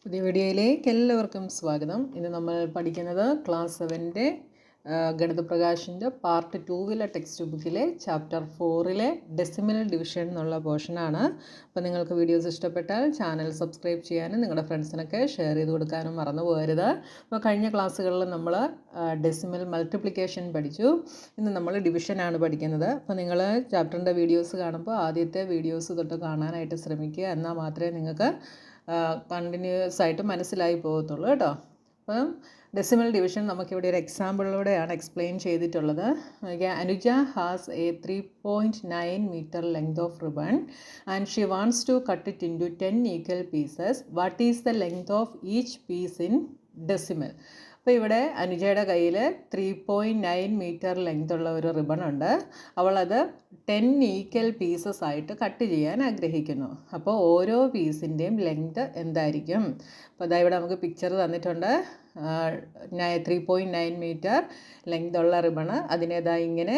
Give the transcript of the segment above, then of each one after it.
പുതിയ വീഡിയോയിലേക്ക് എല്ലാവർക്കും സ്വാഗതം. ഇന്ന് നമ്മൾ പഠിക്കുന്നത് ക്ലാസ് 7 ഗണിത പ്രകാശിൻ്റെ പാർട്ട് 2 ടെക്സ്റ്റ് ബുക്കിലെ ചാപ്റ്റർ 4 ഡെസിമൽ ഡിവിഷൻ എന്നുള്ള പോർഷനാണ്. അപ്പോൾ നിങ്ങൾക്ക് വീഡിയോസ് ഇഷ്ടപ്പെട്ടാൽ ചാനൽ സബ്സ്ക്രൈബ് ചെയ്യാനും നിങ്ങളുടെ ഫ്രണ്ട്സിനൊക്കെ ഷെയർ ചെയ്ത് കൊടുക്കാനും മറന്നു പോകരുത്. അപ്പോൾ കഴിഞ്ഞ ക്ലാസ്സുകളിൽ നമ്മൾ ഡെസിമൽ മൾട്ടിപ്ലിക്കേഷൻ പഠിച്ചു. ഇന്ന് നമ്മൾ ഡിവിഷനാണ് പഠിക്കുന്നത്. അപ്പോൾ നിങ്ങൾ ചാപ്റ്ററിൻ്റെ വീഡിയോസ് കാണുമ്പോൾ ആദ്യത്തെ വീഡിയോസ് തൊട്ട് കാണാനായിട്ട് ശ്രമിക്കുക. എന്നാൽ മാത്രമേ നിങ്ങൾക്ക് കണ്ടിന്യൂസ് ആയിട്ട് മനസ്സിലായി പോകത്തുള്ളൂ കേട്ടോ. അപ്പം ഡെസിമൽ ഡിവിഷൻ നമുക്കിവിടെ ഒരു എക്സാമ്പിളിലൂടെയാണ് എക്സ്പ്ലെയിൻ ചെയ്തിട്ടുള്ളത്. Anuja has A 3.9 meter length of ribbon and she wants to cut it into 10 equal pieces. What is the length of each piece in decimal? അപ്പോൾ ഇവിടെ അനുജയുടെ കയ്യിൽ 3.9 meter ലെങ്ത് ഉള്ള ഒരു റിബൺ ഉണ്ട്. അവളത് 10 ഈക്വൽ പീസസ് ആയിട്ട് കട്ട് ചെയ്യാൻ ആഗ്രഹിക്കുന്നു. അപ്പോൾ ഓരോ പീസിൻ്റെയും ലെങ്ത് എന്തായിരിക്കും? അപ്പോൾ അതാ ഇവിടെ നമുക്ക് പിക്ചർ തന്നിട്ടുണ്ട്. 3.9 meter ലെങ്ത് ഉള്ള റിബണ് അതിനേതാ ഇങ്ങനെ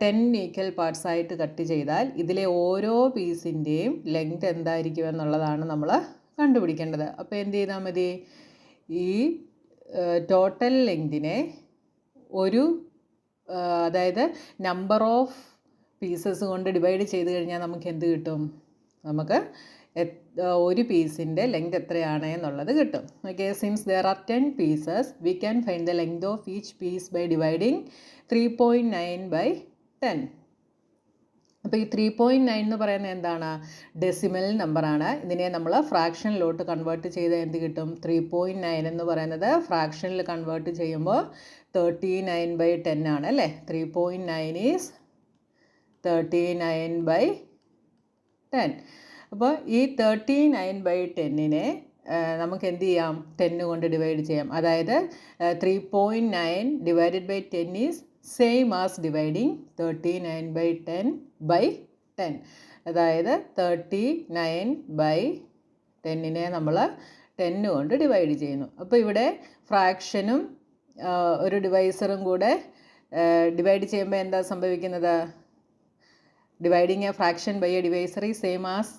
10 ഈക്വൽ പാർട്സ് ആയിട്ട് കട്ട് ചെയ്താൽ ഇതിലെ ഓരോ പീസിൻ്റെയും ലെങ്ത് എന്തായിരിക്കും എന്നുള്ളതാണ് നമ്മൾ കണ്ടുപിടിക്കേണ്ടത്. അപ്പോൾ എന്ത് ചെയ്താൽ മതി? ഈ ടോട്ടൽ ലെങ്തിനെ ഒരു അതായത് നമ്പർ ഓഫ് പീസസ് കൊണ്ട് ഡിവൈഡ് ചെയ്ത് കഴിഞ്ഞാൽ നമുക്ക് എന്ത് കിട്ടും? നമുക്ക് ഒരു പീസിൻ്റെ ലെങ്ത് എത്രയാണ് എന്നുള്ളത് കിട്ടും. Okay, since there are 10 pieces we can find the length of each piece by dividing 3.9 by 10. അപ്പോൾ ഈ 3.9 എന്ന് പറയുന്നത് എന്താണ്? ഡെസിമൽ നമ്പറാണ്. ഇതിനെ നമ്മൾ ഫ്രാക്ഷനിലോട്ട് കൺവേർട്ട് ചെയ്ത് എന്ത് കിട്ടും? 3.9 എന്ന് പറയുന്നത് ഫ്രാക്ഷനിൽ കൺവേർട്ട് ചെയ്യുമ്പോൾ 39 by 10 ആണ് അല്ലേ? 3.9 ഈസ് 39 by 10. അപ്പോൾ ഈ 39 by 10നെ നമുക്ക് എന്ത് ചെയ്യാം? 10 കൊണ്ട് ഡിവൈഡ് ചെയ്യാം. അതായത് 3.9 divided by 10 is same as dividing 39 by 10 by 10. അതായത് 39 by 10നെ നമ്മൾ 10 കൊണ്ട് ഡിവൈഡ് ചെയ്യുന്നു. അപ്പോൾ ഇവിടെ ഫ്രാക്ഷനും ഒരു ഡിവൈസറും കൂടെ ഡിവൈഡ് ചെയ്യുമ്പോൾ എന്താ സംഭവിക്കുന്നത്? Dividing a fraction by a divisor is same as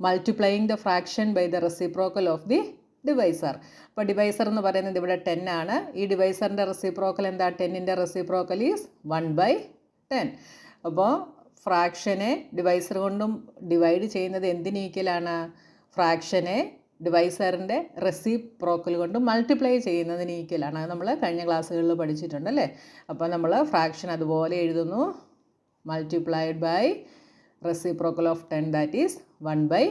multiplying the fraction by the reciprocal of the divisor. അപ്പോൾ ഡിവൈസർ എന്ന് പറയുന്നത് ഇവിടെ 10 ആണ്. ഈ ഡിവൈസറിൻ്റെ റെസിപ്രോക്കൽ എന്താ? 10ൻ്റെ റെസിപ്രോക്കൽ ഈസ് 1 by 10. അപ്പോൾ ഫ്രാക്ഷനെ ഡിവൈസർ കൊണ്ടും ഡിവൈഡ് ചെയ്യുന്നത് എന്തിന് ഈക്വലാണ്? ഫ്രാക്ഷനെ ഡിവൈസറിൻ്റെ റെസിപ്രോക്കൽ കൊണ്ട് മൾട്ടിപ്ലൈ ചെയ്യുന്നതിന് ഈക്വലാണ്. അത് നമ്മൾ കഴിഞ്ഞ ക്ലാസ്സുകളിൽ പഠിച്ചിട്ടുണ്ടല്ലേ. അപ്പോൾ നമ്മൾ ഫ്രാക്ഷൻ അതുപോലെ എഴുതുന്നു, multiplied by reciprocal of 10 that is 1 by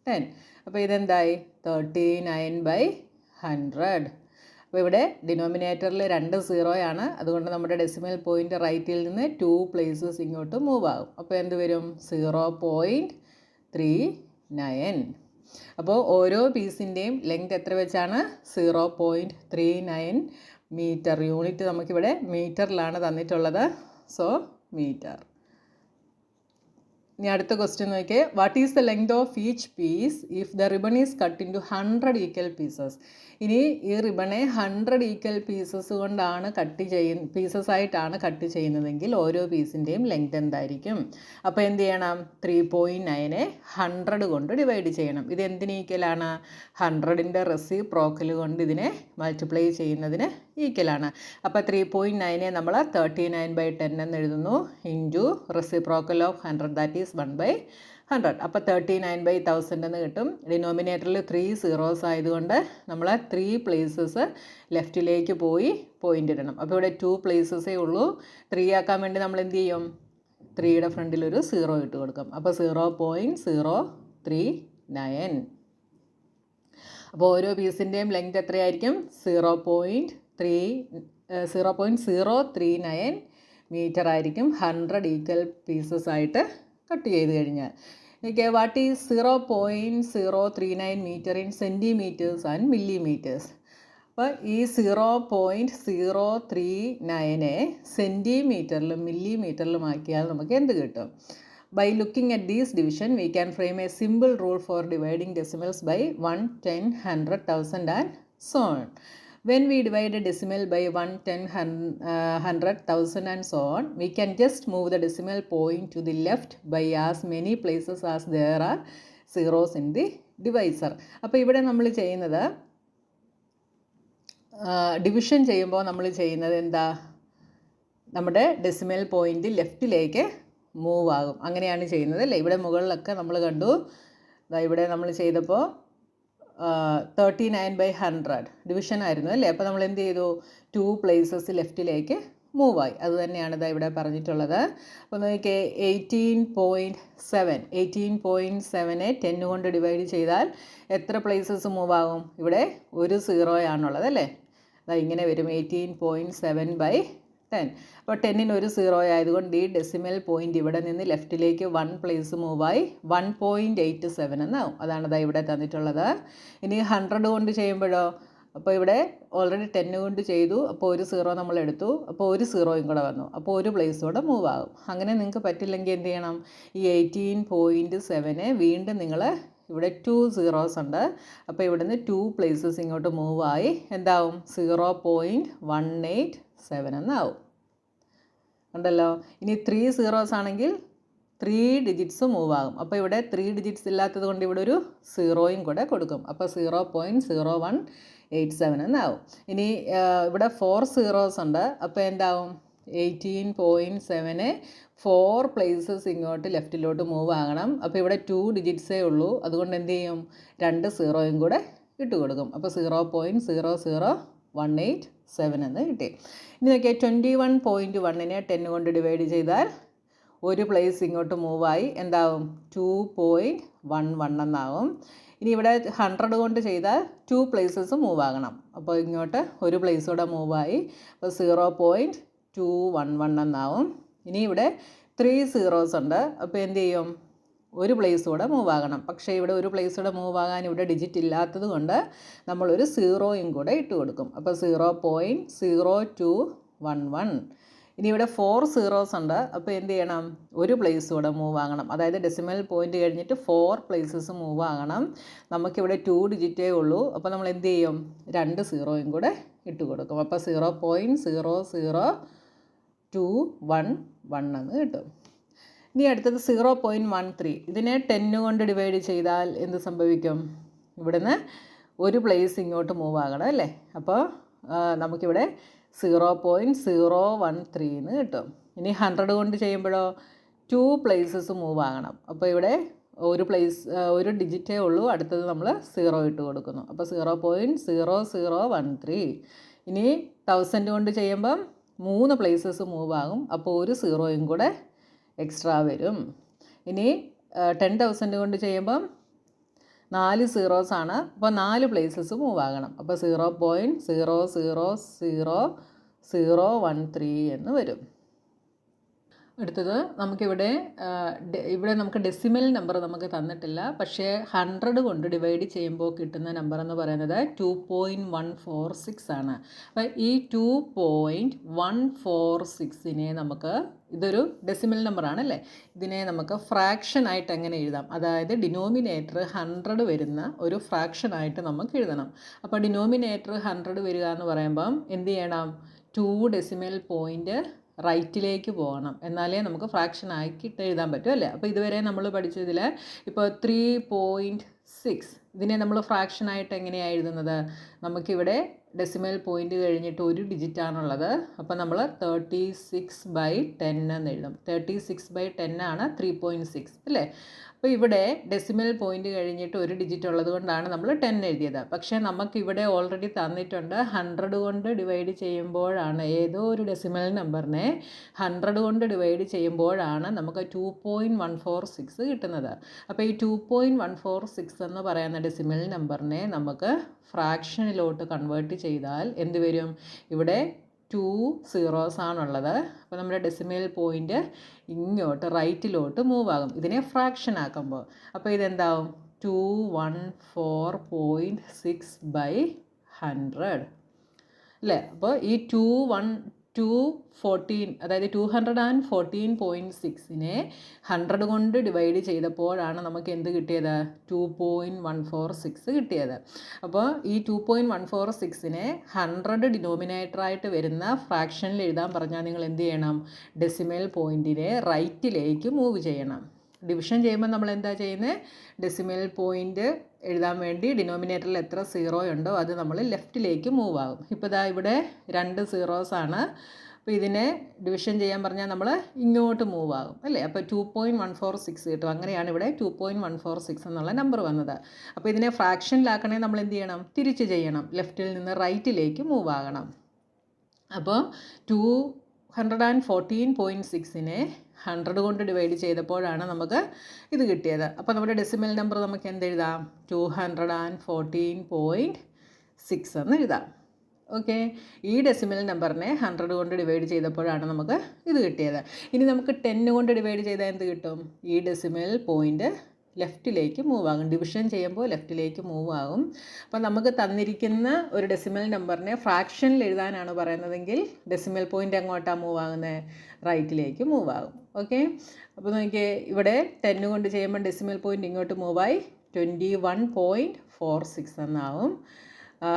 10. അപ്പോൾ ഇതെന്തായി? 39 by 100. അപ്പോൾ ഇവിടെ ഡിനോമിനേറ്ററിൽ 2 സീറോയാണ്. അതുകൊണ്ട് നമ്മുടെ ഡെസിമൽ പോയിൻ്റ് റൈറ്റിൽ നിന്ന് 2 places ഇങ്ങോട്ട് മൂവ് ആകും. അപ്പോൾ എന്ത് വരും? 0.39. അപ്പോൾ ഓരോ പീസിൻ്റെയും ലെങ്ത് എത്ര വെച്ചാണ്? 0.39 മീറ്റർ. യൂണിറ്റ് നമുക്കിവിടെ മീറ്ററിലാണ് തന്നിട്ടുള്ളത്. So metre. ഇനി അടുത്ത ക്വസ്റ്റ്യൻ നോക്കിയേ. What is the length of each piece if the ribbon is cut into 100 equal pieces? ഇനി ഈ റിബണെ 100 ഈക്വൽ പീസസ് കൊണ്ടാണ് പീസസ് ആയിട്ടാണ് കട്ട് ചെയ്യുന്നതെങ്കിൽ ഓരോ പീസിൻ്റെയും ലെങ്ത് എന്തായിരിക്കും? അപ്പോൾ എന്ത് ചെയ്യണം? 3.9നെ 100 കൊണ്ട് ഡിവൈഡ് ചെയ്യണം. ഇത് എന്തിന് ഈക്വലാണ്? 100ൻ്റെ റെസിപ്രോക്കൽ കൊണ്ട് ഇതിനെ മൾട്ടിപ്ലൈ ചെയ്യുന്നതിന് ഈക്വലാണ്. അപ്പോൾ 3.9നെ നമ്മൾ 39 by 10 എന്ന് എഴുതുന്നു into reciprocal of 100 that is 1 by 100. അപ്പോൾ 39 by 1000 എന്ന് കിട്ടും. ഡിനോമിനേറ്ററിൽ 3 zeros ആയതുകൊണ്ട് നമ്മൾ 3 places ലെഫ്റ്റിലേക്ക് പോയി പോയിൻ്റ് ഇടണം. അപ്പോൾ ഇവിടെ 2 placesേ ഉള്ളൂ. 3 ആക്കാൻ വേണ്ടി നമ്മൾ എന്ത് ചെയ്യും? 3യുടെ ഫ്രണ്ടിൽ ഒരു 0 ഇട്ട് കൊടുക്കും. അപ്പോൾ 0.039. അപ്പോൾ ഓരോ പീസിൻ്റെയും ലെങ്ത് എത്രയായിരിക്കും? 0.039 മീറ്റർ ആയിരിക്കും 100 ഈക്വൽ പീസസ് ആയിട്ട് കട്ട് ചെയ്ത് കഴിഞ്ഞാൽ. Okay, what is 0.039 metre in centimetres and millimetres? അപ്പോൾ ഈ 0.039നെ സെൻറ്റിമീറ്ററിലും മില്ലിമീറ്ററിലും ആക്കിയാൽ നമുക്ക് എന്ത് കിട്ടും? By looking at these division we can frame a simple rule for dividing decimals by 1, 10, 100, 1000 and so on. When we divide a decimal by 1, 10, 100, 1000 and so on, we can just move the decimal point to the left by as many places as there are zeros in the divisor. അപ്പോൾ ഇവിടെ നമ്മൾ ചെയ്യുന്നത് division ചെയ്യുമ്പോൾ നമ്മൾ ചെയ്യുന്നത് എന്താ, നമ്മുടെ decimal point ലെഫ്റ്റിലേക്ക് മൂവ് ആകും. അങ്ങനെയാണ് ചെയ്യുന്നത് അല്ലേ. ഇവിടെ മുകളിലൊക്കെ നമ്മൾ കണ്ടു, ഇവിടെ നമ്മൾ ചെയ്തപ്പോൾ 39/100 ഡിവിഷൻ ആയിരുന്നു അല്ലേ. അപ്പോൾ നമ്മൾ എന്ത് ചെയ്തു, 2 പ്ലേസസ് ലെഫ്റ്റിലേക്ക് മൂവായി. അത് തന്നെയാണ് ഇതാ ഇവിടെ പറഞ്ഞിട്ടുള്ളത്. അപ്പോൾ നോക്കിയേ 18.7 10 കൊണ്ട് ഡിവൈഡ് ചെയ്താൽ എത്ര പ്ലേസസ് മൂവ് ആകും? ഇവിടെ ഒരു 0 ആണുള്ളത് അല്ലേ. അതാ ഇങ്ങനെ വരും 18.7/10. അപ്പോൾ 10ന് ഒരു 0 ആയതുകൊണ്ട് ഈ ഡെസിമൽ പോയിൻ്റ് ഇവിടെ നിന്ന് ലെഫ്റ്റിലേക്ക് 1 പ്ലേസ് മൂവായി 1.87 എന്നാവും. അതാണ് ഇതാ ഇവിടെ തന്നിട്ടുള്ളത്. ഇനി 100 കൊണ്ട് ചെയ്യുമ്പോഴോ, അപ്പോൾ ഇവിടെ ഓൾറെഡി 10 കൊണ്ട് ചെയ്തു, അപ്പോൾ ഒരു 0 നമ്മൾ എടുത്തു, അപ്പോൾ ഒരു 0യും കൂടെ വന്നു, അപ്പോൾ ഒരു പ്ലേസ് കൂടെ മൂവ് ആകും. അങ്ങനെ നിങ്ങൾക്ക് പറ്റില്ലെങ്കിൽ എന്ത് ചെയ്യണം, ഈ 18.7 വീണ്ടും നിങ്ങൾ ഇവിടെ 2 zeros ഉണ്ട്, അപ്പോൾ ഇവിടുന്ന് 2 പ്ലേസസ് ഇങ്ങോട്ട് മൂവായി എന്താവും 0.187 എന്നാവും. ഉണ്ടല്ലോ. ഇനി 3 zeros ആണെങ്കിൽ 3 ഡിജിറ്റ്സ് മൂവ് ആകും. അപ്പോൾ ഇവിടെ 3 ഡിജിറ്റ്സ് ഇല്ലാത്തത് കൊണ്ട് ഇവിടെ ഒരു 0യും കൂടെ കൊടുക്കും, അപ്പോൾ 0.0187 എന്നാവും. ഇനി ഇവിടെ 4 zeros ഉണ്ട്, അപ്പോൾ എന്താവും 18.7 4 പ്ലേസസ് ഇങ്ങോട്ട് ലെഫ്റ്റിലോട്ട് മൂവ് ആകണം. അപ്പോൾ ഇവിടെ 2 ഡിജിറ്റ്സേ ഉള്ളൂ, അതുകൊണ്ട് എന്ത് ചെയ്യും, 2 0യും കൂടെ ഇട്ട് കൊടുക്കും, അപ്പോൾ 0.0018 എന്ന് കിട്ടി. ഇനി നോക്കിയാൽ 21.1നെ 10 കൊണ്ട് ഡിവൈഡ് ചെയ്താൽ ഒരു പ്ലേസ് ഇങ്ങോട്ട് മൂവായി എന്താവും 2.11 എന്നാവും. ഇനി ഇവിടെ 100 കൊണ്ട് ചെയ്താൽ 2 പ്ലേസസ് മൂവ് ആകണം, അപ്പോൾ ഇങ്ങോട്ട് ഒരു പ്ലേസ് കൂടെ മൂവായി, അപ്പോൾ 0.211 എന്നാവും. ഇനി ഇവിടെ 3 zeros ഉണ്ട്, അപ്പോൾ എന്ത് ചെയ്യും, ഒരു പ്ലേസ് കൂടെ മൂവ് ആകണം. പക്ഷേ ഇവിടെ ഒരു പ്ലേസ് കൂടെ മൂവ് ആകാൻ ഇവിടെ ഡിജിറ്റ് ഇല്ലാത്തത് കൊണ്ട് നമ്മളൊരു 0യും കൂടെ ഇട്ട് കൊടുക്കും, അപ്പോൾ 0.0211. ഇനി ഇവിടെ 4 zeros ഉണ്ട്, അപ്പോൾ എന്ത് ചെയ്യണം, ഒരു പ്ലേസ് കൂടെ മൂവ് ആകണം. അതായത് ഡെസിമൽ പോയിൻ്റ് കഴിഞ്ഞിട്ട് 4 പ്ലേസസ് മൂവ് ആകണം. നമുക്കിവിടെ 2 ഡിജിറ്റേ ഉള്ളൂ, അപ്പോൾ നമ്മൾ എന്ത് ചെയ്യും, 2 0യും കൂടെ ഇട്ട് കൊടുക്കും, അപ്പോൾ 0.00211 എന്ന് കിട്ടും. ഇനി അടുത്തത് 0.13. ഇതിനെ 10 കൊണ്ട് ഡിവൈഡ് ചെയ്താൽ എന്ത് സംഭവിക്കും, ഇവിടുന്ന് ഒരു പ്ലേസ് ഇങ്ങോട്ട് മൂവ് ആകണം അല്ലേ. അപ്പോൾ നമുക്കിവിടെ 0.013 എന്ന് കിട്ടും. ഇനി 100 കൊണ്ട് ചെയ്യുമ്പോഴോ 2 പ്ലേസസ് മൂവ് ആകണം, അപ്പോൾ ഇവിടെ ഒരു ഡിജിറ്റേ ഉള്ളൂ, അടുത്തത് നമ്മൾ 0 ഇട്ട് കൊടുക്കുന്നു, അപ്പോൾ 0.0013. ഇനി 1000 കൊണ്ട് ചെയ്യുമ്പം 3 പ്ലേസസ് മൂവ് ആകും, അപ്പോൾ ഒരു 0യും കൂടെ എക്സ്ട്രാ വരും. ഇനി 10,000 കൊണ്ട് ചെയ്യുമ്പം 4 zeros ആണ്, അപ്പോൾ 4 പ്ലേസസ് മൂവ് ആകണം, അപ്പോൾ 0.000013 എന്ന് വരും. അടുത്തത് നമുക്കിവിടെ നമുക്ക് ഡെസിമൽ നമ്പർ നമുക്ക് തന്നിട്ടില്ല, പക്ഷേ 100 കൊണ്ട് ഡിവൈഡ് ചെയ്യുമ്പോൾ കിട്ടുന്ന നമ്പർ എന്ന് പറയുന്നത് 2.146 ആണ്. അപ്പോൾ ഈ 2.146നെ നമുക്ക്, ഇതൊരു ഡെസിമൽ നമ്പറാണല്ലേ, ഇതിനെ നമുക്ക് ഫ്രാക്ഷനായിട്ട് എങ്ങനെ എഴുതാം, അതായത് ഡിനോമിനേറ്റർ 100 വരുന്ന ഒരു ഫ്രാക്ഷനായിട്ട് നമുക്ക് എഴുതണം. അപ്പോൾ ഡിനോമിനേറ്റർ 100 വരിക എന്ന് പറയുമ്പം എന്ത് ചെയ്യണം, 2 ഡെസിമൽ പോയിൻ്റ് റൈറ്റിലേക്ക് പോകണം, എന്നാലേ നമുക്ക് ഫ്രാക്ഷൻ ആക്കിയിട്ട് എഴുതാൻ പറ്റും അല്ലേ. അപ്പോൾ ഇതുവരെ നമ്മൾ പഠിച്ചതിൽ ഇപ്പോൾ 3.6 ഇതിനെ നമ്മൾ ഫ്രാക്ഷനായിട്ട് എങ്ങനെയാണ് എഴുതുന്നത്, നമുക്കിവിടെ ഡെസിമൽ പോയിൻ്റ് കഴിഞ്ഞിട്ട് ഒരു ഡിജിറ്റാണുള്ളത്, അപ്പോൾ നമ്മൾ 36/10 എന്ന് എഴുതും. 36/10 ആണ് 3.6 അല്ലേ. അപ്പോൾ ഇവിടെ ഡെസിമൽ പോയിൻ്റ് കഴിഞ്ഞിട്ട് ഒരു ഡിജിറ്റ് ഉള്ളത് കൊണ്ടാണ് നമ്മൾ 10 എഴുതിയത്. പക്ഷേ നമുക്കിവിടെ ഓൾറെഡി തന്നിട്ടുണ്ട് 100 കൊണ്ട് ഡിവൈഡ് ചെയ്യുമ്പോഴാണ്, ഏതോ ഒരു ഡെസിമൽ നമ്പറിനെ 100 കൊണ്ട് ഡിവൈഡ് ചെയ്യുമ്പോഴാണ് നമുക്ക് 2.146 കിട്ടുന്നത്. അപ്പോൾ ഈ 2.146 എന്ന് പറയുന്ന ഡെസിമൽ നമ്പറിനെ നമുക്ക് ഫ്രാക്ഷനിലോട്ട് കൺവേർട്ട് ചെയ്താൽ എന്ത് വരും, ഇവിടെ 2 zeros ആണുള്ളത്, അപ്പോൾ നമ്മുടെ ഡെസിമൽ പോയിൻ്റ് ഇങ്ങോട്ട് റൈറ്റിലോട്ട് മൂവ് ആകും ഇതിനെ ഫ്രാക്ഷൻ ആക്കുമ്പോൾ. അപ്പോൾ ഇതെന്താവും 214.6/100 അല്ലേ. അപ്പോൾ ഈ 214 അതായത് 214.6നെ 100 കൊണ്ട് ഡിവൈഡ് ചെയ്തപ്പോഴാണ് നമുക്ക് എന്ത് കിട്ടിയത്, 2.146 കിട്ടിയത്. അപ്പോൾ ഈ 2.146നെ 100 ഡിനോമിനേറ്ററായിട്ട് വരുന്ന ഫ്രാക്ഷനിൽ എഴുതാൻ പറഞ്ഞാൽ നിങ്ങൾ എന്ത് ചെയ്യണം, ഡെസിമൽ പോയിൻറ്റിനെ റൈറ്റിലേക്ക് മൂവ് ചെയ്യണം. ഡിവിഷൻ ചെയ്യുമ്പോൾ നമ്മൾ എന്താ ചെയ്യുന്നത്, ഡെസിമൽ പോയിൻ്റ് എഴുതാൻ വേണ്ടി ഡിനോമിനേറ്ററിൽ എത്ര സീറോ ഉണ്ടോ അത് നമ്മൾ ലെഫ്റ്റിലേക്ക് മൂവ് ആകും. ഇപ്പോൾ ഇതാ ഇവിടെ 2 സീറോസാണ്. അപ്പോൾ ഇതിനെ ഡിവിഷൻ ചെയ്യാൻ പറഞ്ഞാൽ നമ്മൾ ഇങ്ങോട്ട് മൂവ് ആകും അല്ലേ. അപ്പോൾ 2.146 കിട്ടും. അങ്ങനെയാണ് ഇവിടെ 2.146 എന്നുള്ള നമ്പർ വന്നത്. അപ്പോൾ ഇതിനെ ഫ്രാക്ഷനിലാക്കണേ നമ്മൾ എന്ത് ചെയ്യണം, തിരിച്ച് ചെയ്യണം, ലെഫ്റ്റിൽ നിന്ന് റൈറ്റിലേക്ക് മൂവ് ആകണം. അപ്പോൾ 214.6നെ 100 കൊണ്ട് ഡിവൈഡ് ചെയ്തപ്പോഴാണ് നമുക്ക് ഇത് കിട്ടിയത്. അപ്പോൾ നമ്മുടെ ഡെസിമൽ നമ്പർ നമുക്ക് എന്തെഴുതാം, 214.6 എന്ന് എഴുതാം. ഓക്കെ, ഈ ഡെസിമൽ നമ്പറിനെ 100 കൊണ്ട് ഡിവൈഡ് ചെയ്തപ്പോഴാണ് നമുക്ക് ഇത് കിട്ടിയത്. ഇനി നമുക്ക് 10 കൊണ്ട് ഡിവൈഡ് ചെയ്താൽ എന്ത് കിട്ടും, ഈ ഡെസിമൽ പോയിൻ്റ് ലെഫ്റ്റിലേക്ക് മൂവ് ആകും. ഡിവിഷൻ ചെയ്യുമ്പോൾ ലെഫ്റ്റിലേക്ക് മൂവ് ആകും. അപ്പോൾ നമുക്ക് തന്നിരിക്കുന്ന ഒരു ഡെസിമൽ നമ്പറിനെ ഫ്രാക്ഷനിൽ എഴുതാനാണ് പറയുന്നതെങ്കിൽ ഡെസിമൽ പോയിൻ്റ് എങ്ങോട്ടാണ് മൂവ് ആകുന്നത്, റൈറ്റിലേക്ക് മൂവ് ആകും. ഓക്കെ, അപ്പോൾ നോക്കിയേ, ഇവിടെ 10 കൊണ്ട് ചെയ്യുമ്പോൾ ഡെസിമൽ പോയിൻ്റ് ഇങ്ങോട്ട് മൂവായി 21.46 എന്നാവും.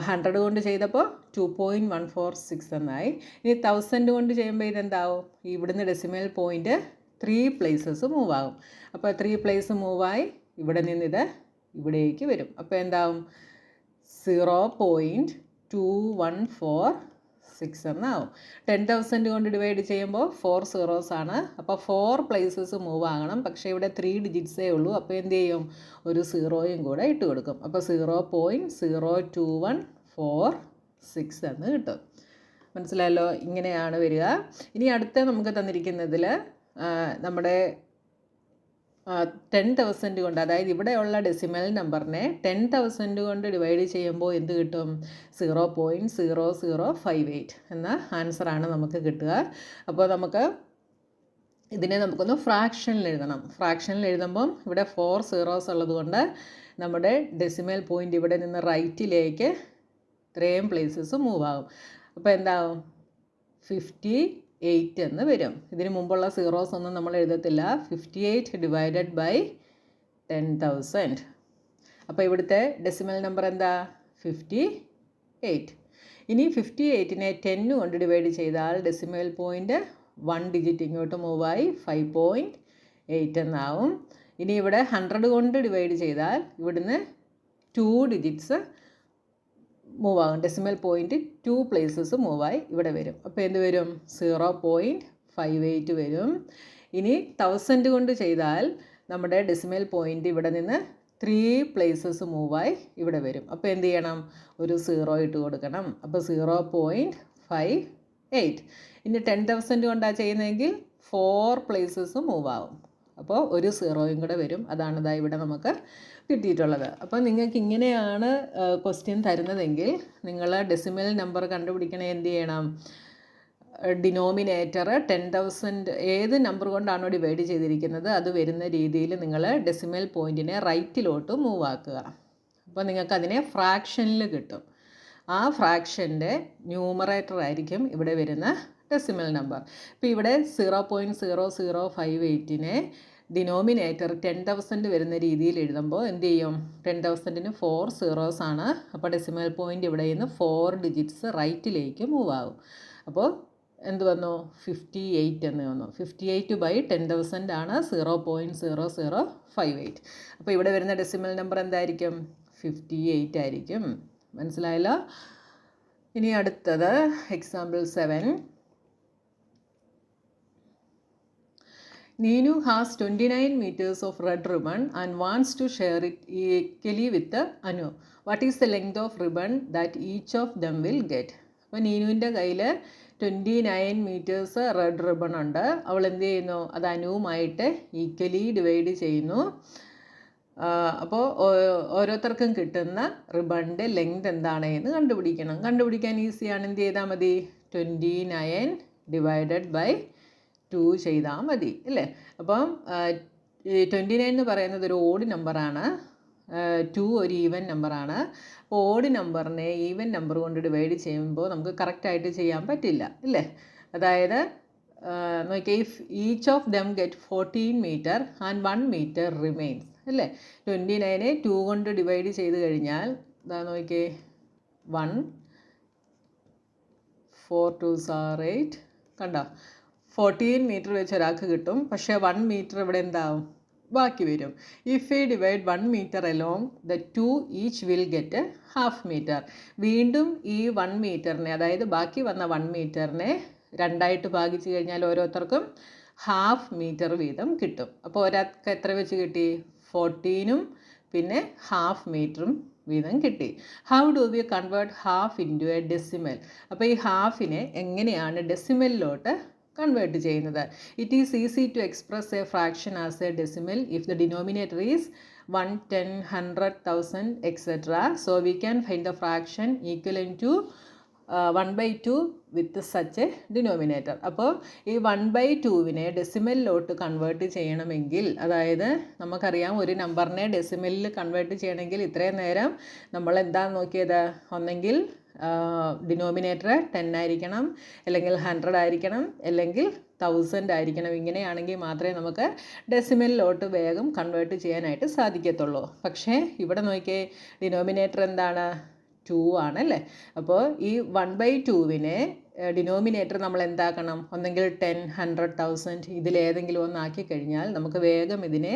100 കൊണ്ട് ചെയ്തപ്പോൾ 2.146 എന്നായി. ഇനി 1000 കൊണ്ട് ചെയ്യുമ്പോൾ ഇതെന്താവും, ഇവിടുന്ന് ഡെസിമൽ പോയിൻ്റ് 3 പ്ലേസസ് മൂവ് ആകും. അപ്പോൾ 3 പ്ലേസ് മൂവായി ഇവിടെ നിന്നിത് ഇവിടേക്ക് വരും. അപ്പോൾ എന്താവും, 0.2146 എന്നാവും. 10,000 കൊണ്ട് ഡിവൈഡ് ചെയ്യുമ്പോൾ 4 സീറോസാണ്. അപ്പോൾ 4 പ്ലേസസ് മൂവ് ആകണം. പക്ഷേ ഇവിടെ 3 ഡിജിറ്റ്സേ ഉള്ളൂ. അപ്പോൾ എന്ത് ചെയ്യും, ഒരു സീറോയും കൂടെ ഇട്ട് കൊടുക്കും. അപ്പോൾ 0.0214 എന്ന് കിട്ടും. മനസ്സിലായല്ലോ, ഇങ്ങനെയാണ് വരിക. ഇനി അടുത്ത നമുക്ക് തന്നിരിക്കുന്നതിൽ നമ്മുടെ 10,000 കൊണ്ട്, അതായത് ഇവിടെയുള്ള ഡെസിമൽ നമ്പറിനെ 10,000 കൊണ്ട് ഡിവൈഡ് ചെയ്യുമ്പോൾ എന്ത് കിട്ടും, 0.0058 എന്ന ആൻസറാണ് നമുക്ക് കിട്ടുക. അപ്പോൾ നമുക്ക് ഇതിനെ നമുക്കൊന്ന് ഫ്രാക്ഷനിൽ എഴുതണം. ഫ്രാക്ഷനിൽ എഴുതുമ്പം ഇവിടെ 4 സീറോസ് ഉള്ളതുകൊണ്ട് നമ്മുടെ ഡെസിമൽ പോയിൻ്റ് ഇവിടെ നിന്ന് റൈറ്റിലേക്ക് ഇത്രയും പ്ലേസസ് മൂവ് ആകും. അപ്പോൾ എന്താകും, 58 എന്ന് വരും. ഇതിന് മുമ്പുള്ള സീറോസ് ഒന്നും നമ്മൾ എഴുതത്തില്ല. 58 ഡിവൈഡഡ് ബൈ 10,000. അപ്പോൾ ഇവിടുത്തെ ഡെസിമൽ നമ്പർ എന്താ, 58. ഇനി 58നെ 10 കൊണ്ട് ഡിവൈഡ് ചെയ്താൽ ഡെസിമൽ പോയിൻ്റ് 1 ഡിജിറ്റ് ഇങ്ങോട്ട് മൂവായി 5.8 എന്നാവും. ഇനി ഇവിടെ 100 കൊണ്ട് ഡിവൈഡ് ചെയ്താൽ ഇവിടുന്ന് 2 ഡിജിറ്റ്സ് മൂവ് ആകും. ഡെസിമൽ പോയിൻ്റ് 2 പ്ലേസസ് മൂവായി ഇവിടെ വരും. അപ്പോൾ എന്ത് വരും, 0.58 വരും. ഇനി 1000 കൊണ്ട് ചെയ്താൽ നമ്മുടെ ഡെസിമൽ പോയിൻ്റ് ഇവിടെ നിന്ന് 3 പ്ലേസസ് മൂവായി ഇവിടെ വരും. അപ്പോൾ എന്ത് ചെയ്യണം, ഒരു 0 ഇട്ട് കൊടുക്കണം. അപ്പോൾ 0.58. ഇനി 10,000 കൊണ്ടാണ് ചെയ്യുന്നതെങ്കിൽ 4 പ്ലേസസ് മൂവ് ആകും. അപ്പോൾ ഒരു 0യും കൂടെ വരും. അതാണ് ഇതാ ഇവിടെ നമുക്ക് കിട്ടിയിട്ടുള്ളത്. അപ്പോൾ നിങ്ങൾക്ക് ഇങ്ങനെയാണ് ക്വസ്റ്റ്യൻ തരുന്നതെങ്കിൽ നിങ്ങൾ ഡെസിമൽ നമ്പർ കണ്ടുപിടിക്കണേ എന്ത് ചെയ്യണം, ഡിനോമിനേറ്റർ 10,000 ഏത് നമ്പർ കൊണ്ടാണോ ഡിവൈഡ് ചെയ്തിരിക്കുന്നത് അത് വരുന്ന രീതിയിൽ നിങ്ങൾ ഡെസിമൽ പോയിൻറ്റിനെ റൈറ്റിലോട്ട് മൂവ് ആക്കുക. അപ്പോൾ നിങ്ങൾക്ക് അതിനെ ഫ്രാക്ഷനിൽ കിട്ടും. ആ ഫ്രാക്ഷൻ്റെ ന്യൂമറേറ്റർ ആയിരിക്കും ഇവിടെ വരുന്ന ഡെസിമൽ നമ്പർ. ഇപ്പോൾ ഇവിടെ 0.0058നെ ഡിനോമിനേറ്റർ 10,000 വരുന്ന രീതിയിൽ എഴുതുമ്പോൾ എന്ത് ചെയ്യും, 10,000ന് 4 സീറോസ് ആണ്. അപ്പോൾ ഡെസിമൽ പോയിൻ്റ് ഇവിടെ നിന്ന് 4 ഡിജിറ്റ്സ് റൈറ്റിലേക്ക് മൂവ് ആകും. അപ്പോൾ എന്ത് വന്നു, 58 എന്ന് വന്നു. 58 ബൈ 10,000 ആണ് 0.0058. അപ്പോൾ ഇവിടെ വരുന്ന ഡെസിമൽ നമ്പർ എന്തായിരിക്കും, 58 ആയിരിക്കും. മനസ്സിലായല്ലോ. ഇനി അടുത്തത് example 7. Neenu has 29 meters of red ribbon and wants to share it equally with Anu. What is the length of ribbon that each of them will get? അപ്പോൾ നീനുവിൻ്റെ കയ്യിൽ 29 മീറ്റേഴ്സ് റെഡ് റിബൺ ഉണ്ട്. അവൾ എന്ത് ചെയ്യുന്നു, അത് അനുവുമായിട്ട് ഈക്വലി ഡിവൈഡ് ചെയ്യുന്നു. അപ്പോൾ ഓരോരുത്തർക്കും കിട്ടുന്ന റിബണിൻ്റെ ലെങ്ത് എന്താണ് എന്ന് കണ്ടുപിടിക്കണം. കണ്ടുപിടിക്കാൻ ഈസിയാണ്. എന്ത് ചെയ്താൽ മതി, 29 ഡിവൈഡഡ് ബൈ 2 ചെയ്താൽ മതി അല്ലേ. അപ്പം 29 എന്ന് പറയുന്നത് ഒരു ഓഡ് നമ്പറാണ്, 2 ഒരു ഈവൻ നമ്പറാണ്. അപ്പോൾ ഓഡ് നമ്പറിനെ ഈവൻ നമ്പർ കൊണ്ട് ഡിവൈഡ് ചെയ്യുമ്പോൾ നമുക്ക് കറക്റ്റായിട്ട് ചെയ്യാൻ പറ്റില്ല അല്ലേ. അതായത് നോക്കിയേ, if each of them get 14 metre and 1 metre remains അല്ലേ. 29നെ 2 കൊണ്ട് ഡിവൈഡ് ചെയ്ത് കഴിഞ്ഞാൽ ഇതാ നോക്കിയേ, 1 4 2s are 8 കണ്ടോ, 14 മീറ്റർ വെച്ച് ഒരാൾക്ക് കിട്ടും. പക്ഷേ 1 മീറ്റർ ഇവിടെ എന്താവും, ബാക്കി വരും. If we divide 1 metre along the 2 each will get half metre. വീണ്ടും ഈ 1 മീറ്ററിനെ, അതായത് ബാക്കി വന്ന 1 മീറ്ററിനെ 2ആയിട്ട് ഭാഗിച്ച് കഴിഞ്ഞാൽ ഓരോരുത്തർക്കും ഹാഫ് മീറ്റർ വീതം കിട്ടും. അപ്പോൾ ഒരാൾക്ക് എത്ര വെച്ച് കിട്ടി? 14ഉം പിന്നെ ഹാഫ് മീറ്ററും വീതം കിട്ടി. How do we convert half into a decimal? അപ്പോൾ ഈ ഹാഫിനെ എങ്ങനെയാണ് ഡെസിമലിലോട്ട് കൺവേർട്ട് ചെയ്യുന്നത്? It is easy to express a fraction as a decimal if the denominator is 1, 10, 100, 1000 etc. So we can find the fraction equivalent to 1/2 with such a denominator. അപ്പോൾ ഈ 1/2വിനെ ഡെസിമലിലോട്ട് convert ചെയ്യണമെങ്കിൽ, അതായത് നമുക്കറിയാം ഒരു നമ്പറിനെ ഡെസിമലിൽ കൺവേർട്ട് ചെയ്യണമെങ്കിൽ ഇത്രയും നേരം നമ്മൾ എന്താണ് നോക്കിയത്? ഒന്നെങ്കിൽ ഡിനോമിനേറ്റർ 10 ആയിരിക്കണം, അല്ലെങ്കിൽ 100 ആയിരിക്കണം, അല്ലെങ്കിൽ 1000 ആയിരിക്കണം. ഇങ്ങനെയാണെങ്കിൽ മാത്രമേ നമുക്ക് ഡെസിമലിലോട്ട് വേഗം കൺവേർട്ട് ചെയ്യാനായിട്ട് സാധിക്കത്തുള്ളൂ. പക്ഷേ ഇവിടെ നോക്കിയേ, ഡിനോമിനേറ്റർ എന്താണ്? 2 ആണല്ലേ. അപ്പോൾ ഈ 1/2വിനെ ഡിനോമിനേറ്റർ നമ്മൾ എന്താക്കണം? ഒന്നെങ്കിൽ 10, 100, 1000 ഇതിലേതെങ്കിലും ഒന്നാക്കി കഴിഞ്ഞാൽ നമുക്ക് വേഗം ഇതിനെ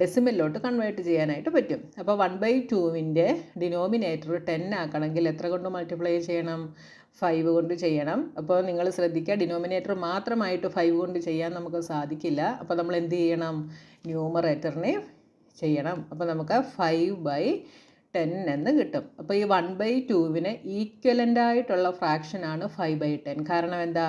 ഡെസിമലിലോട്ട് കൺവേർട്ട് ചെയ്യാനായിട്ട് പറ്റും. അപ്പോൾ 1/2വിൻ്റെ ഡിനോമിനേറ്റർ 10 ആക്കണമെങ്കിൽ എത്ര കൊണ്ട് മൾട്ടിപ്ലൈ ചെയ്യണം? 5 കൊണ്ട് ചെയ്യണം. അപ്പോൾ നിങ്ങൾ ശ്രദ്ധിക്കുക, ഡിനോമിനേറ്റർ മാത്രമായിട്ട് 5 കൊണ്ട് ചെയ്യാൻ നമുക്ക് സാധിക്കില്ല. അപ്പോൾ നമ്മൾ എന്ത് ചെയ്യണം? ന്യൂമറേറ്ററിനെ ചെയ്യണം. അപ്പോൾ നമുക്ക് 5/10 എന്ന് കിട്ടും. അപ്പോൾ ഈ 1/2വിന് ഈക്വലൻ്റ് ആയിട്ടുള്ള ഫ്രാക്ഷനാണ് 5/10. കാരണം എന്താ?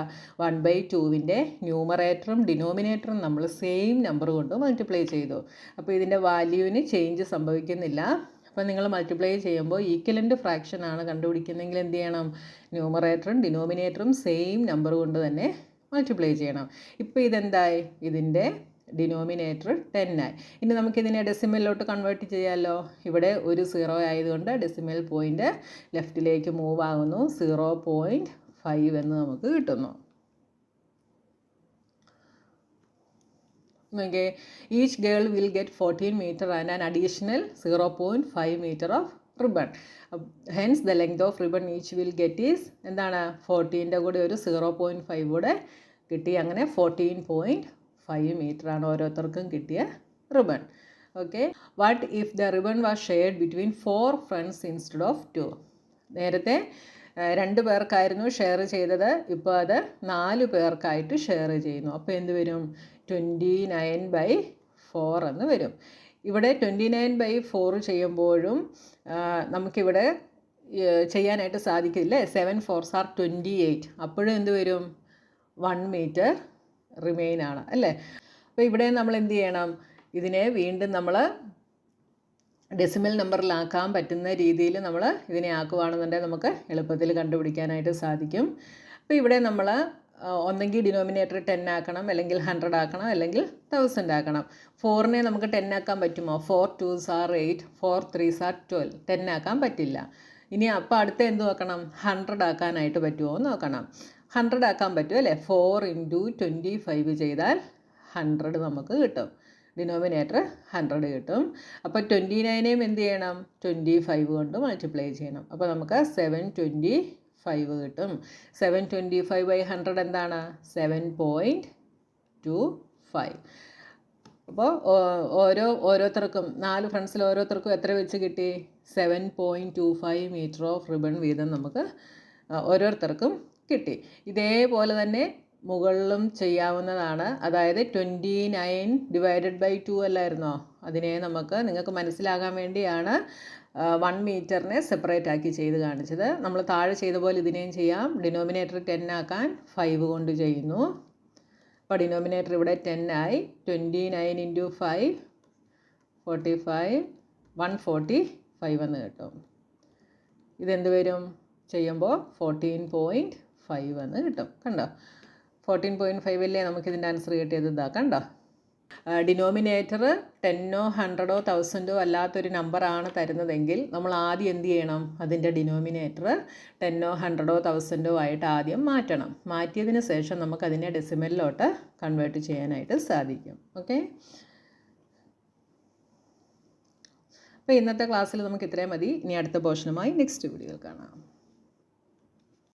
1/2വിൻ്റെ ന്യൂമറേറ്ററും ഡിനോമിനേറ്ററും നമ്മൾ സെയിം നമ്പർ കൊണ്ട് മൾട്ടിപ്ലൈ ചെയ്തു. അപ്പോൾ ഇതിൻ്റെ വാല്യൂവിന് ചേഞ്ച് സംഭവിക്കുന്നില്ല. അപ്പോൾ നിങ്ങൾ മൾട്ടിപ്ലൈ ചെയ്യുമ്പോൾ ഈക്വലൻ്റ് ഫ്രാക്ഷനാണ് കണ്ടുപിടിക്കുന്നതെങ്കിൽ എന്ത് ചെയ്യണം? ന്യൂമറേറ്ററും ഡിനോമിനേറ്ററും സെയിം നമ്പർ കൊണ്ട് തന്നെ മൾട്ടിപ്ലൈ ചെയ്യണം. ഇപ്പോൾ ഇതെന്തായി? ഇതിൻ്റെ ഡിനോമിനേറ്റർ 10 ആയി. ഇനി നമുക്കിതിനെ ഡെസിമലിലോട്ട് കൺവേർട്ട് ചെയ്യാമല്ലോ. ഇവിടെ ഒരു 0 ആയതുകൊണ്ട് ഡെസിമൽ പോയിൻ്റ് ലെഫ്റ്റിലേക്ക് മൂവ് ആകുന്നു. 0.5 എന്ന് നമുക്ക് കിട്ടുന്നു. Okay, each girl will get 14 meter and an additional 0.5 meter of ribbon. Hence the length of ribbon each will get is എന്താണ്? 14ൻ്റെ കൂടെ ഒരു 0.5 കൂടെ കിട്ടി. അങ്ങനെ 14.5 മീറ്റർ ആണ് ഓരോരുത്തർക്കും കിട്ടിയ ribbon. Okay, what if the ribbon was shared between 4 friends instead of 2? നേരത്തെ 2 പേർക്കായിരുന്നു ഷെയർ ചെയ്തത്, ഇപ്പോൾ അത് 4 പേർക്കായിട്ട് ഷെയർ ചെയ്യുന്നു. അപ്പോൾ എന്ത് വരും? 29/4 എന്ന് വരും. ഇവിടെ 29/4 ചെയ്യുമ്പോഴും നമുക്കിവിടെ ചെയ്യാനായിട്ട് സാധിക്കില്ലേ? 7 4s are 28. അപ്പോഴും എന്ത് വരും? 1 മീറ്റർ റിമെയിൻ ആണ് അല്ലേ. അപ്പോൾ ഇവിടെ നമ്മൾ എന്ത് ചെയ്യണം? ഇതിനെ വീണ്ടും നമ്മൾ ഡെസിമൽ നമ്പറിലാക്കാൻ പറ്റുന്ന രീതിയിൽ നമ്മൾ ഇതിനെ ആക്കുകയാണെന്നുണ്ടെങ്കിൽ നമുക്ക് എളുപ്പത്തിൽ കണ്ടുപിടിക്കാനായിട്ട് സാധിക്കും. അപ്പോൾ ഇവിടെ നമ്മൾ ഒന്നെങ്കിൽ ഡിനോമിനേറ്റർ 10 ആക്കണം, അല്ലെങ്കിൽ 100 ആക്കണം, അല്ലെങ്കിൽ 1000 ആക്കണം. 4നെ നമുക്ക് 10 ആക്കാൻ പറ്റുമോ? 4 2s are 8, 4 3s are 12. 10 ആക്കാൻ പറ്റില്ല. ഇനി അപ്പോൾ അടുത്ത എന്ത് നോക്കണം? 100 ആക്കാനായിട്ട് പറ്റുമോ എന്ന് നോക്കണം. 100 ആക്കാൻ പറ്റുമോ അല്ലേ? 4 × 25 ചെയ്താൽ 100 നമുക്ക് കിട്ടും. ഡിനോമിനേറ്റർ 100 കിട്ടും. അപ്പോൾ 29നെയും എന്ത് ചെയ്യണം? 25 കൊണ്ട് മൾട്ടിപ്ലൈ ചെയ്യണം. അപ്പോൾ നമുക്ക് 725 കിട്ടും. 725/100 എന്താണ്? 7.25. അപ്പോൾ ഓരോരുത്തർക്കും 4 ഫ്രണ്ട്സിൽ ഓരോരുത്തർക്കും എത്ര വെച്ച് കിട്ടി? 7.25 മീറ്റർ ഓഫ് റിബൺ വീതം നമുക്ക് ഓരോരുത്തർക്കും കിട്ടി. ഇതേപോലെ തന്നെ മുകളിലും ചെയ്യാവുന്നതാണ്. അതായത് 29/2 അല്ലായിരുന്നോ? അതിനെ നിങ്ങൾക്ക് മനസ്സിലാകാൻ വേണ്ടിയാണ് 1 മീറ്ററിനെ സെപ്പറേറ്റ് ആക്കി ചെയ്ത് കാണിച്ചത്. നമ്മൾ താഴെ ചെയ്ത പോലെ ഇതിനെയും ചെയ്യാം. ഡിനോമിനേറ്റർ 10 ആക്കാൻ 5 കൊണ്ട് ചെയ്യുന്നു. അപ്പോൾ ഡിനോമിനേറ്റർ ഇവിടെ 10 ആയി. 29 × 5 45, 145 എന്ന് കിട്ടും. ഇതെന്ത് വരും? ചെയ്യുമ്പോൾ 14.5 എന്ന് കിട്ടും. കണ്ടോ? 14.5 അല്ലേ നമുക്കിതിൻ്റെ ആൻസർ കിട്ടിയത്. ഇതാ കണ്ടോ? ഡിനോമിനേറ്റർ 10ഓ 100ഓ 1000ഓ അല്ലാത്തൊരു നമ്പറാണ് തരുന്നതെങ്കിൽ നമ്മൾ ആദ്യം എന്ത് ചെയ്യണം? അതിൻ്റെ ഡിനോമിനേറ്റർ 10ഓ 100ഓ 1000ഓ ആയിട്ട് ആദ്യം മാറ്റണം. മാറ്റിയതിന് ശേഷം നമുക്കതിനെ ഡെസിമലിലോട്ട് കൺവേർട്ട് ചെയ്യാനായിട്ട് സാധിക്കും. ഓക്കെ, അപ്പോൾ ഇന്നത്തെ ക്ലാസ്സിൽ നമുക്ക് ഇത്രയും മതി. ഇനി അടുത്ത പോർഷനുമായി നെക്സ്റ്റ് വീഡിയോയിൽ കാണാം.